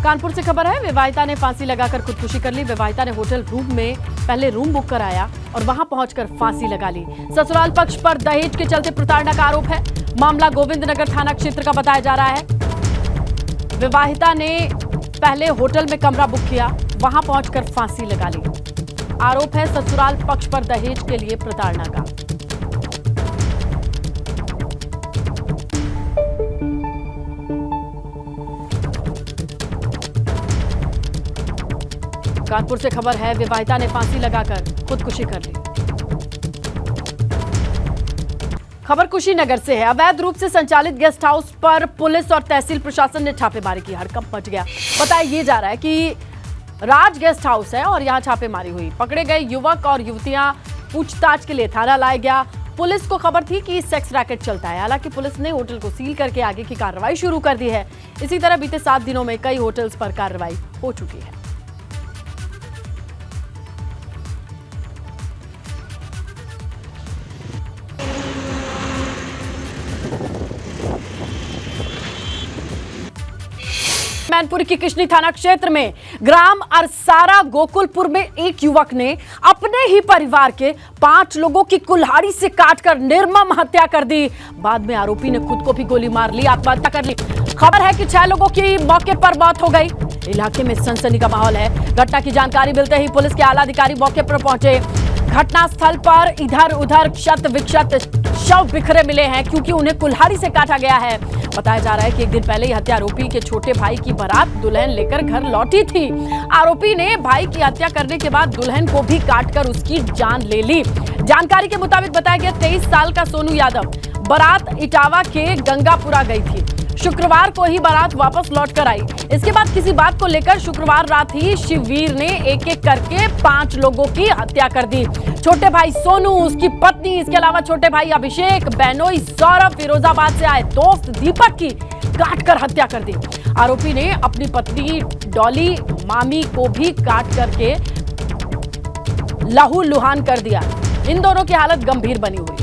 कानपुर से खबर है, विवाहिता ने फांसी लगाकर खुदकुशी कर ली। विवाहिता ने होटल रूम में पहले रूम बुक कराया और वहां पहुंचकर फांसी लगा ली। ससुराल पक्ष पर दहेज के चलते प्रताड़ना का आरोप है। मामला गोविंदनगर थाना क्षेत्र का बताया जा रहा है। विवाहिता ने पहले होटल में कमरा बुक किया, वहां पहुंचकर फांसी लगा ली। आरोप है ससुराल पक्ष पर दहेज के लिए प्रताड़ना का। कानपुर से खबर है, विवाहिता ने फांसी लगाकर खुदकुशी कर ली। खबर कुशीनगर से है। अवैध रूप से संचालित गेस्ट हाउस पर पुलिस और तहसील प्रशासन ने छापेमारी की। हड़कंप मच गया। बताया ये जा रहा है कि राज गेस्ट हाउस है और यहां छापेमारी हुई। पकड़े गए युवक और युवतियां पूछताछ के लिए थाना लाया गया। पुलिस को खबर थी कि सेक्स रैकेट चलता है। हालांकि पुलिस ने होटल को सील करके आगे की कार्रवाई शुरू कर दी है। इसी तरह बीते 7 दिनों में कई होटल्स पर कार्रवाई हो चुकी है। मैनपुरी की किशनी थाना क्षेत्र में ग्राम अरसारा गोकुलपुर में एक युवक ने अपने ही परिवार के 5 लोगों की कुल्हाड़ी से काटकर निर्मम हत्या कर दी। बाद में आरोपी ने खुद को भी गोली मार ली, आत्महत्या कर ली। खबर है कि 6 लोगों की मौके पर मौत हो गई। इलाके में सनसनी का माहौल है। घटना की जानकारी मिलते ही पुलिस के आला अधिकारी मौके पर पहुंचे। घटनास्थल पर इधर उधर क्षत विक्षत शव बिखरे मिले हैं क्योंकि उन्हें कुल्हाड़ी से काटा गया है। बताया जा रहा है कि एक दिन पहले ही हत्या आरोपी के छोटे भाई की बारात दुल्हन लेकर घर लौटी थी। आरोपी ने भाई की हत्या करने के बाद दुल्हन को भी काटकर उसकी जान ले ली। जानकारी के मुताबिक बताया गया 23 साल का सोनू यादव बारात इटावा के गंगापुरा गई थी। शुक्रवार को ही बारात वापस लौट कर आई। इसके बाद किसी बात को लेकर शुक्रवार रात ही शिववीर ने एक एक करके 5 लोगों की हत्या कर दी। छोटे भाई सोनू, उसकी पत्नी, इसके अलावा छोटे भाई अभिषेक, बहनोई सौरभ, फिरोजाबाद से आए दोस्त दीपक की काटकर हत्या कर दी। आरोपी ने अपनी पत्नी डॉली मामी को भी काट करके लहूलुहान कर दिया। इन दोनों की हालत गंभीर बनी हुई है।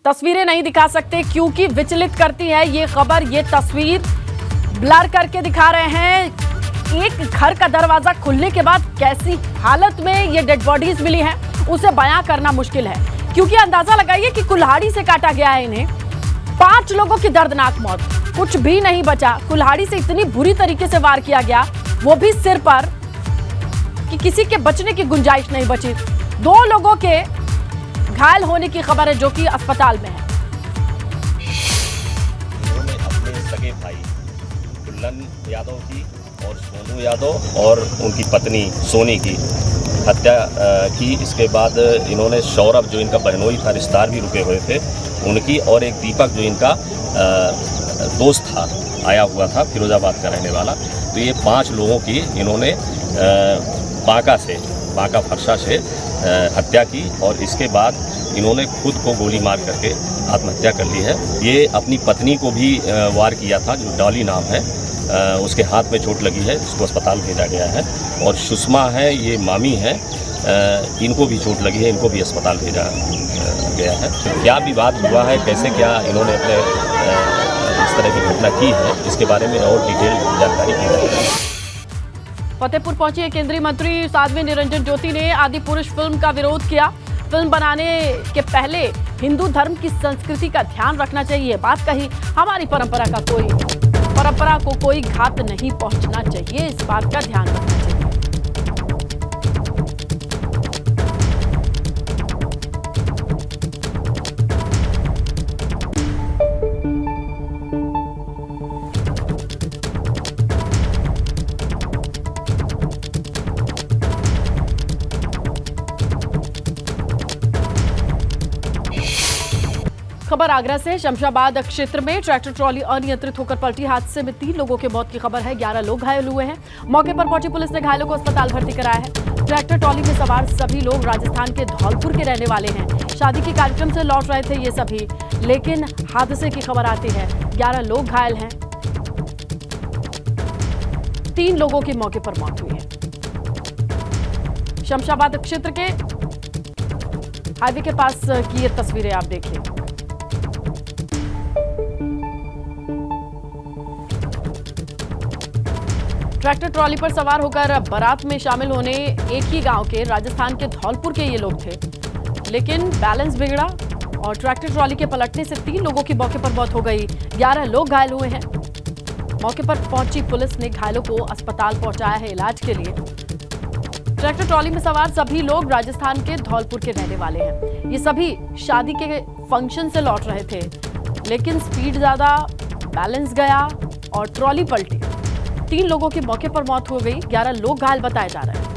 तस्वीरें नहीं दिखा सकते क्योंकि विचलित करती है ये खबर। ये तस्वीर ब्लर करके दिखा रहे हैं। एक घर का दरवाजा खुलने के बाद कैसी हालत में ये डेड बॉडीज मिली हैं, उसे बयां करना मुश्किल है क्योंकि अंदाजा लगाइए कि कुल्हाड़ी से काटा गया है इन्हें। 5 लोगों की दर्दनाक मौत, कुछ भी नहीं बचा। कुल्हाड़ी से इतनी बुरी तरीके से वार किया गया, वो भी सिर पर, कि किसी के बचने की गुंजाइश नहीं बची। 2 लोगों के घायल होने की खबर है जो कि अस्पताल में है। उन्होंने अपने सगे भाई दुल्हन यादव की और सोनू यादव और उनकी पत्नी सोनी की हत्या की। इसके बाद इन्होंने सौरभ, जो इनका बहनोई था, रिश्तेदार भी रुके हुए थे, उनकी, और एक दीपक जो इनका दोस्त था, आया हुआ था, फिरोजाबाद का रहने वाला। तो ये 5 लोगों की इन्होंने बांका फरसा से हत्या की और इसके बाद इन्होंने खुद को गोली मार करके आत्महत्या कर ली है। ये अपनी पत्नी को भी वार किया था, जो डॉली नाम है, उसके हाथ में चोट लगी है, उसको अस्पताल भेजा गया है। और सुषमा है, ये मामी है, इनको भी चोट लगी है, इनको भी अस्पताल भेजा गया है। क्या विवाद हुआ है, कैसे क्या इन्होंने अपने इस तरह की घटना की है, इसके बारे में और डिटेल जानकारी दी जाएगी। फतेहपुर पहुंचे केंद्रीय मंत्री साध्वी निरंजन ज्योति ने आदि पुरुष फिल्म का विरोध किया। फिल्म बनाने के पहले हिंदू धर्म की संस्कृति का ध्यान रखना चाहिए। बात कही, हमारी परंपरा को कोई घात नहीं पहुंचना चाहिए, इस बात का ध्यान रखना चाहिए। खबर आगरा से। शमशाबाद क्षेत्र में ट्रैक्टर ट्रॉली अनियंत्रित होकर पलटी। हादसे में 3 लोगों की मौत की खबर है। 11 लोग घायल हुए हैं। मौके पर पहुंची पुलिस ने घायलों को अस्पताल भर्ती कराया है। ट्रैक्टर ट्रॉली में सवार सभी लोग राजस्थान के धौलपुर के रहने वाले हैं। शादी के कार्यक्रम से लौट रहे थे ये सभी, लेकिन हादसे की खबर आती है 11 लोग घायल हैं। 3 लोगों की मौके पर मौत हुई है। शमशाबाद क्षेत्र के हाईवे के पास की ये तस्वीरें आप देखिए। ट्रैक्टर ट्रॉली पर सवार होकर बारात में शामिल होने एक ही गांव के राजस्थान के धौलपुर के ये लोग थे, लेकिन बैलेंस बिगड़ा और ट्रैक्टर ट्रॉली के पलटने से 3 लोगों की मौके पर मौत हो गई। 11 लोग घायल हुए हैं। मौके पर पहुंची पुलिस ने घायलों को अस्पताल पहुंचाया है इलाज के लिए। ट्रैक्टर ट्रॉली में सवार सभी लोग राजस्थान के धौलपुर के रहने वाले हैं। ये सभी शादी के फंक्शन से लौट रहे थे, लेकिन स्पीड ज्यादा, बैलेंस गया और ट्रॉली पलटी। 3 लोगों की मौके पर मौत हो गई। 11 लोग घायल बताए जा रहे हैं।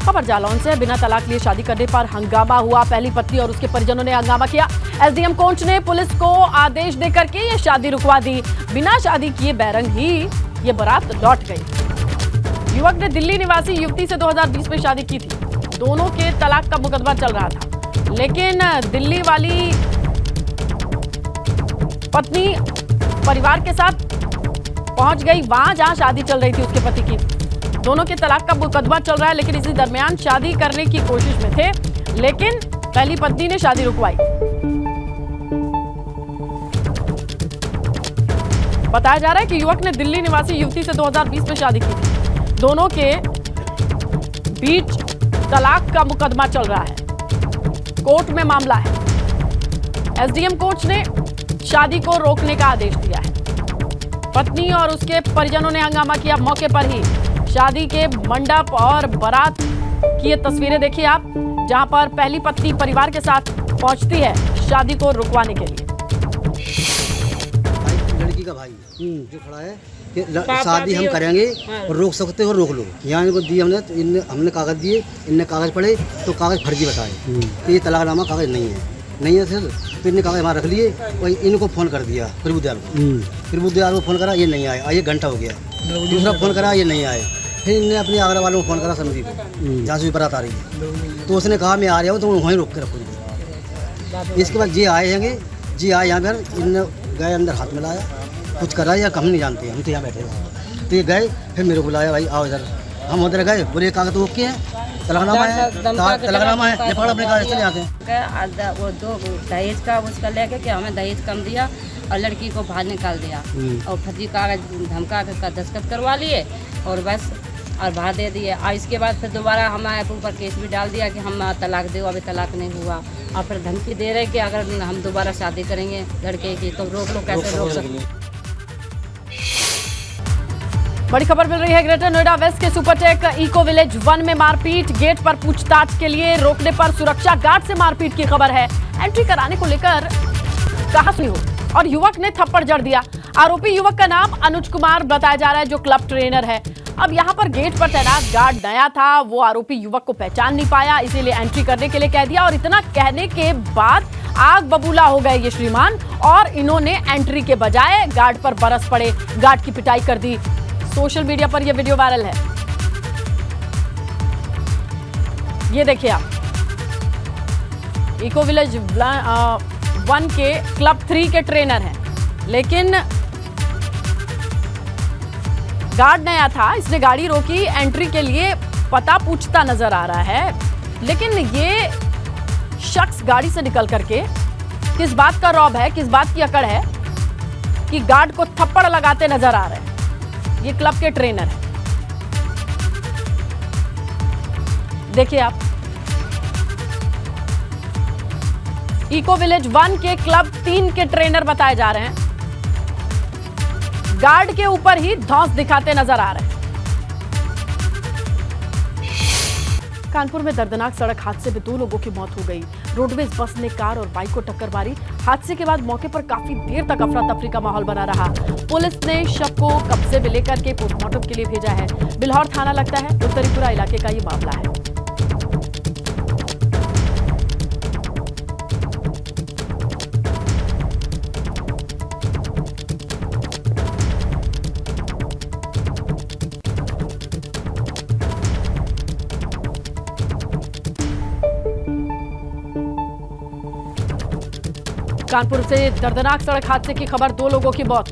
खबर जालौन से, बिना तलाक लिए शादी करने पर हंगामा हुआ। पहली पत्नी और उसके परिजनों ने हंगामा किया। एसडीएम कोंच ने पुलिस को आदेश देकर के ये शादी रुकवा दी। बिना शादी किए बैरंग ही ये बारात लौट गई। युवक ने दिल्ली निवासी युवती से 2020 में शादी की थी। दोनों के तलाक का मुकदमा चल रहा था, लेकिन दिल्ली वाली पत्नी परिवार के साथ पहुंच गई वहां जहां शादी चल रही थी उसके पति की। दोनों के तलाक का मुकदमा चल रहा है, लेकिन इसी दरमियान शादी करने की कोशिश में थे, लेकिन पहली पत्नी ने शादी रुकवाई। बताया जा रहा है कि युवक ने दिल्ली निवासी युवती से 2020 में शादी की थी। दोनों के बीच तलाक का मुकदमा चल रहा है, कोर्ट में मामला है। एसडीएम कोंच ने शादी को रोकने का आदेश दिया है। पत्नी और उसके परिजनों ने हंगामा किया मौके पर ही। शादी के मंडप और बारात की ये तस्वीरें देखिए आप, जहां पर पहली पत्नी परिवार के साथ पहुंचती है शादी को रुकवाने के लिए। लड़की का भाई जो खड़ा है कि शादी हम करेंगे और रोक सकते हो, रोक लो। यहाँ इनको दी हमने, तो हमने कागज दिए, इनने कागज पढ़े तो कागज फर्जी बताए कि ये तलाकनामा कागज नहीं है सर। तो इनने कागज वहाँ रख लिए और इनको फ़ोन कर दिया प्रभुदयाल को। प्रभुदयाल को फ़ोन करा, ये नहीं आए। ये घंटा हो गया। दूसरा फ़ोन करा, ये नहीं आए। फिर इनने अपने आगरा वालों को फ़ोन करा, समझी को, जहाँ से भी बारात आ रही है। तो उसने कहा मैं आ रहा हूँ, तो वहीं रोक के रखो। इसके बाद जी आए हैंगे, जी आए यहाँ पर, इनने गए अंदर हाथ मिलाया, कुछ करा या हम नहीं जानते, हम तो यहाँ बैठे हैं। तो ये गए, फिर मेरे को बुलाया, भाई आओ इधर। हम उधर गए, बोले कागज ओके है, तलाकनामा है, ये पकड़ अपने कागज चले आते हैं। वो 2 दहेज का उसका लेके कि हमें दहेज कम दिया और लड़की को बाहर निकाल दिया और फर्जी कागज धमका का दस्तखत करवा लिए और बस और बाहर दे दिए। और इसके बाद फिर दोबारा हमारे ऊपर केस भी डाल दिया कि हम तलाक दो, अभी तलाक नहीं हुआ। और फिर धमकी दे रहे कि अगर हम दोबारा शादी करेंगे लड़के की तो रोक लो। कैसे रोक सकते? बड़ी खबर मिल रही है ग्रेटर नोएडा वेस्ट के सुपरटेक इको विलेज 1 में मारपीट। गेट पर पूछताछ के लिए रोकने पर सुरक्षा गार्ड से मारपीट की खबर है। एंट्री कराने को लेकर कहासुनी हो और युवक ने थप्पड़ जड़ दिया। आरोपी युवक का नाम अनुज कुमार बताया जा रहा है, जो क्लब ट्रेनर है। अब यहाँ पर गेट पर तैनात गार्ड नया था, वो आरोपी युवक को पहचान नहीं पाया, इसीलिए एंट्री करने के लिए कह दिया। और इतना कहने के बाद आग बबूला हो गए ये श्रीमान और इन्होंने एंट्री के बजाय गार्ड पर बरस पड़े, गार्ड की पिटाई कर दी। सोशल मीडिया पर यह वीडियो वायरल है, ये देखिए आप। इको विलेज 1 के क्लब 3 के ट्रेनर हैं, लेकिन गार्ड नया था, इसने गाड़ी रोकी, एंट्री के लिए पता पूछता नजर आ रहा है। लेकिन ये शख्स गाड़ी से निकल करके किस बात का रौब है, किस बात की अकड़ है कि गार्ड को थप्पड़ लगाते नजर आ रहे हैं। ये क्लब के ट्रेनर हैं, देखिए आप। इको विलेज 1 के क्लब 3 के ट्रेनर बताए जा रहे हैं, गार्ड के ऊपर ही धौंस दिखाते नजर आ रहे हैं। कानपुर में दर्दनाक सड़क हादसे में 2 लोगों की मौत हो गई। रोडवेज बस ने कार और बाइक को टक्कर मारी। हादसे के बाद मौके पर काफी देर तक अफरा तफरी का माहौल बना रहा। पुलिस ने शव को कब्जे में लेकर के पोस्टमार्टम के लिए भेजा है। बिल्हौर थाना लगता है, उत्तरीपुरा इलाके का ये मामला है। कानपुर से दर्दनाक सड़क हादसे की खबर, 2 लोगों की मौत।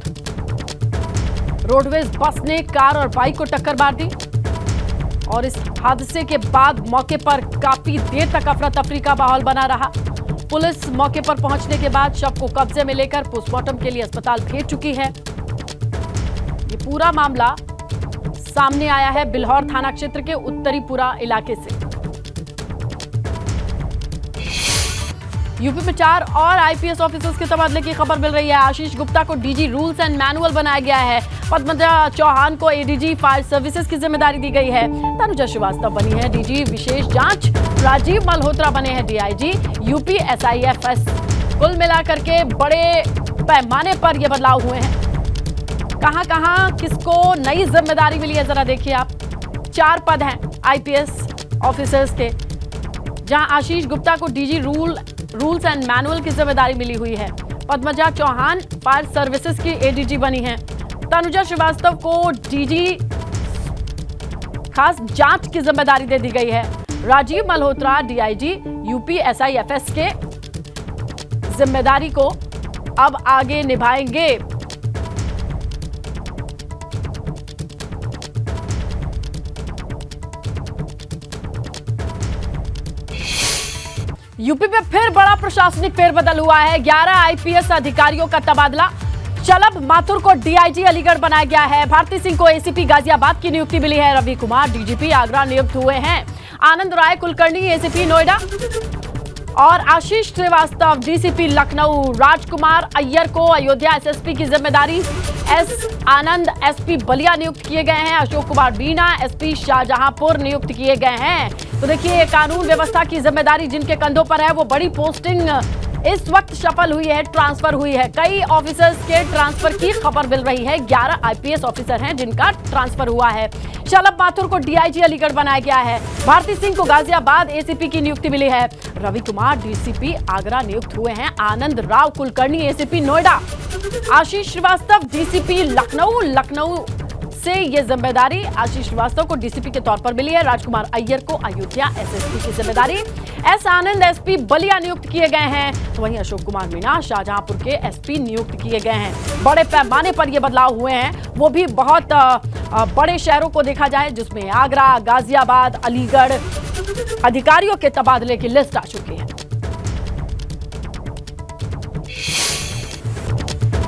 रोडवेज बस ने कार और बाइक को टक्कर मार दी और इस हादसे के बाद मौके पर काफी देर तक अफरा तफरी का माहौल बना रहा। पुलिस मौके पर पहुंचने के बाद शव को कब्जे में लेकर पोस्टमार्टम के लिए अस्पताल भेज चुकी है। ये पूरा मामला सामने आया है बिल्हौर थाना क्षेत्र के उत्तरीपुरा इलाके से। यूपी में 4 और आईपीएस ऑफिसर्स के तबादले की खबर मिल रही है। आशीष गुप्ता को डीजी रूल्स एंड मैनुअल बनाया गया है। पद्मजा चौहान को एडीजी फायर सर्विसेज की जिम्मेदारी दी गई है। तनुजा श्रीवास्तव बनी है डीजी विशेष जांच। राजीव मल्होत्रा बने हैं डीआईजी यूपी SIFS। कुल मिलाकर के बड़े पैमाने पर ये बदलाव हुए हैं। कहां किसको नई जिम्मेदारी मिली है, जरा देखिए आप। 4 पद हैं आईपीएस ऑफिसर्स के, जहां आशीष गुप्ता को डीजी रूल्स एंड मैनुअल की जिम्मेदारी मिली हुई है। पद्मजा चौहान फायर सर्विसेज की एडीजी बनी हैं। तनुजा श्रीवास्तव को डीजी खास जांच की जिम्मेदारी दे दी गई है। Rajeev Malhotra DIG UP SIFS के जिम्मेदारी को अब आगे निभाएंगे। यूपी में फिर बड़ा प्रशासनिक फेरबदल हुआ है। 11 आईपीएस अधिकारियों का तबादला। चलब माथुर को डीआईजी अलीगढ़ बनाया गया है। भारती सिंह को एसीपी गाजियाबाद की नियुक्ति मिली है। रवि कुमार डीजीपी आगरा नियुक्त हुए हैं। आनंद राय कुलकर्णी एसीपी नोएडा और आशीष श्रीवास्तव डीसीपी लखनऊ। राजकुमार अय्यर को अयोध्या एसएसपी की जिम्मेदारी। एस आनंद एसपी बलिया नियुक्त किए गए हैं। अशोक कुमार बीना एसपी शाहजहांपुर नियुक्त किए गए हैं। तो देखिए, कानून व्यवस्था की जिम्मेदारी जिनके कंधों पर है वो बड़ी पोस्टिंग इस वक्त सफल हुई है, ट्रांसफर हुई है। कई ऑफिसर्स के ट्रांसफर की खबर मिल रही है। 11 आईपीएस ऑफिसर हैं जिनका ट्रांसफर हुआ है। शलभ माथुर को डीआईजी अलीगढ़ बनाया गया है। भारती सिंह को गाजियाबाद एसीपी की नियुक्ति मिली है। रवि कुमार डीसीपी आगरा नियुक्त हुए हैं। आनंद राव कुलकर्णी एसीपी नोएडा। आशीष श्रीवास्तव डीसीपी लखनऊ से ये जिम्मेदारी आशीष श्रीवास्तव को डीसीपी के तौर पर मिली है। राजकुमार अय्यर को अयोध्या एसएसपी की जिम्मेदारी। एस आनंद एसपी बलिया नियुक्त किए गए हैं। तो वहीं अशोक कुमार मीणा शाहजहांपुर के एसपी नियुक्त किए गए हैं। बड़े पैमाने पर ये बदलाव हुए हैं, वो भी बहुत बड़े शहरों को देखा जाए जिसमें आगरा, गाजियाबाद, अलीगढ़ अधिकारियों के तबादले की लिस्ट आ चुकी है।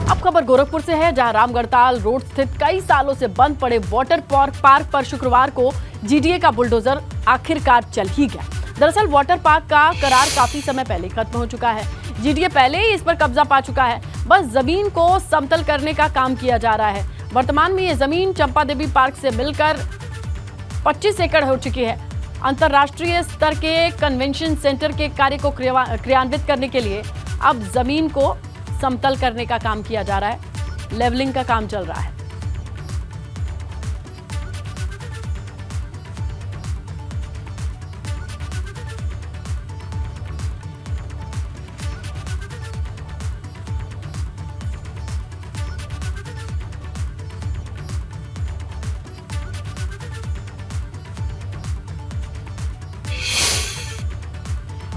अब खबर गोरखपुर से है, जहां रामगढ़ताल रोड स्थित कई सालों से बंद पड़े वाटर पार्क पर शुक्रवार को जीडीए का बुलडोजर आखिरकार चल ही गया। दरअसल वाटर पार्क का करार काफी समय पहले खत्म हो चुका है। जीडीए पहले ही इस पर कब्जा पा चुका है। बस जमीन को समतल करने का काम किया जा रहा है। वर्तमान में ये जमीन चंपा देवी पार्क से मिलकर 25 एकड़ हो चुकी है। अंतर्राष्ट्रीय स्तर के कन्वेंशन सेंटर के कार्य को क्रियान्वित करने के लिए अब जमीन को समतल करने का काम किया जा रहा है। लेवलिंग का काम चल रहा है।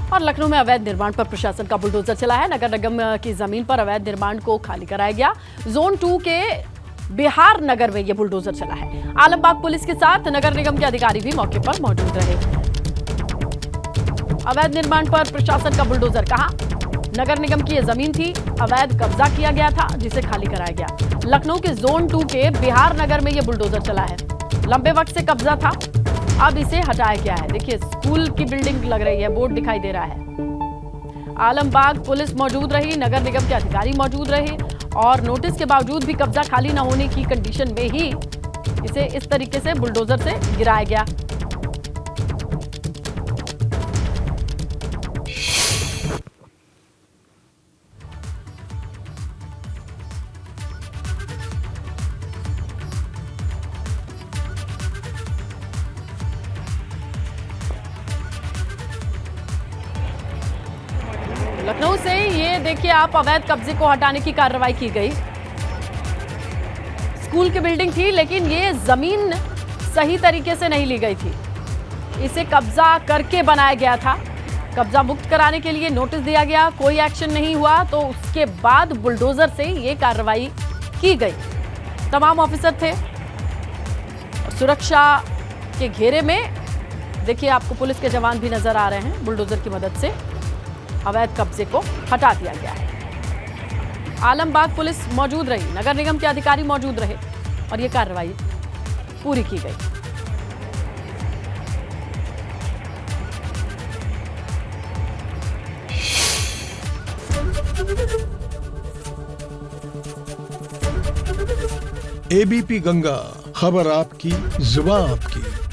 और लखनऊ में अवैध निर्माण पर प्रशासन का बुलडोजर चला है। नगर निगम की जमीन पर अवैध निर्माण को खाली कराया गया। जोन 2 के बिहार नगर में यह बुलडोजर चला है। आलमबाग पुलिस के साथ नगर निगम के अधिकारी भी मौके पर मौजूद रहे। अवैध निर्माण पर प्रशासन का बुलडोजर कहां? नगर निगम की यह जमीन थी, अवैध कब्जा किया गया था जिसे खाली कराया गया। लखनऊ के जोन 2 के बिहार नगर में यह बुलडोजर चला है। लंबे वक्त से कब्जा था, अब इसे हटाया गया है। देखिए, स्कूल की बिल्डिंग लग रही है, बोर्ड दिखाई दे रहा है। आलमबाग पुलिस मौजूद रही, नगर निगम के अधिकारी मौजूद रहे और नोटिस के बावजूद भी कब्जा खाली न होने की कंडीशन में ही इसे इस तरीके से बुलडोजर से गिराया गया। लखनऊ से ये देखिए आप, अवैध कब्जे को हटाने की कार्रवाई की गई। स्कूल की बिल्डिंग थी लेकिन ये जमीन सही तरीके से नहीं ली गई थी, इसे कब्जा करके बनाया गया था। कब्जा मुक्त कराने के लिए नोटिस दिया गया, कोई एक्शन नहीं हुआ, तो उसके बाद बुलडोजर से ये कार्रवाई की गई। तमाम ऑफिसर थे सुरक्षा के घेरे में। देखिए, आपको पुलिस के जवान भी नजर आ रहे हैं बुलडोजर की मदद से। अवैध कब्जे को हटा दिया गया है। आलमबाग पुलिस मौजूद रही, नगर निगम के अधिकारी मौजूद रहे और ये कार्रवाई पूरी की गई। एबीपी गंगा, खबर आपकी, जुबान आपकी।